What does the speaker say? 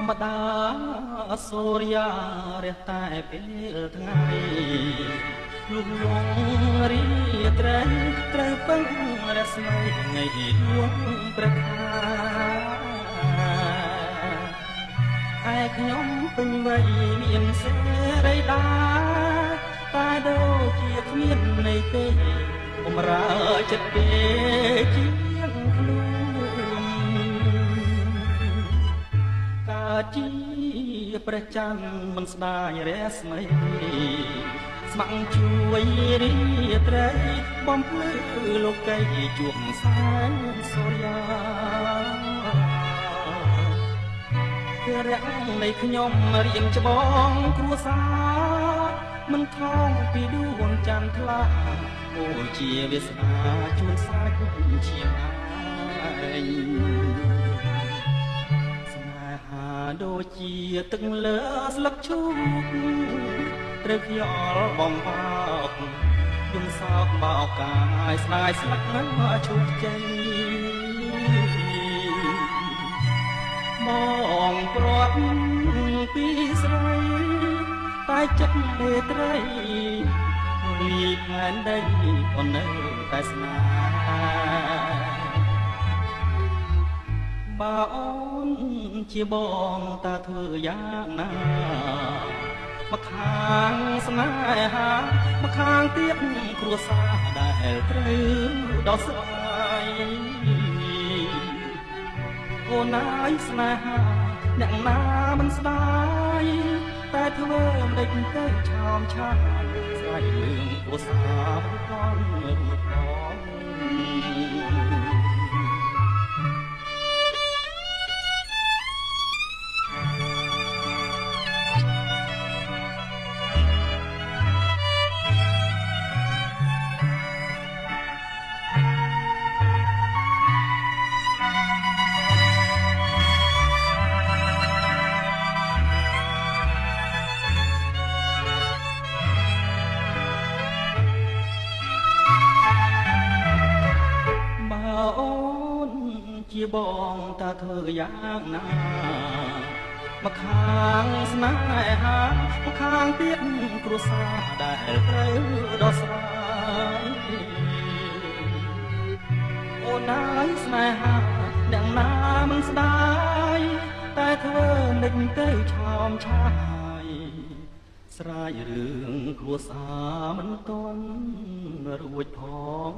มดาสุริยารះតែពេលថ្ងៃលុះលងរីត្រូវពឹងរស្មីថ្ងៃដួងព្រះខាឯខ្ញុំពេញវ័យមានសេរីដាតែដូចជាគ្មានន័យទេបំរើចិត្តពេកជាងខ្លួនកើតជាព្រះច័ន្ទមិនស្ដាយរស្មីស្ម័គ្រជួយរីត្រីបំភ្លឺលោកីជួបសែងសូរ្យាគឺរាំងនៃខ្ញុំរៀមច្បងគ្រួសារមិនថងពីដួងច័ន្ទថ្លាអូជាវាសនាជួនសាច់ជាឯងស្នេហាដូចជាទឹកលើស្លឹកឈូកត្រូវខ្យល់បំផោកយំសោកបោកកាយស្ដាយស្លាក់នឹងឈូកចេញមកព្រាត់ពីស្រីតែចិត្តមេត្រីលីផែនដីក៏នៅតែស្នេហ៍បើអូនជាបងតើធ្វើយ៉ាងណាមកខាងស្នេហាមកខាងទៀតគ្រួសារដែលត្រូវដល់ស្វាយអូនណាយស្នេហាអ្នកណាមិនស្ដាយតែធ្វើមិនដេចទៅឆោមឆាយស្រាយរឿងគ្រួសារផងរួចផងជាបងតើធ្វើយ៉ាងណាមកខាងស្នេហាមកខាងទៀតគ្រួសារដែលត្រូវដល់ស្រាយអូនណាយស្នេហាអ្នកណាមិនស្ដាយតែធ្វើមិនទៅឆោមឆាយស្រាយរឿងគ្រួសារមិនទាន់រួចផង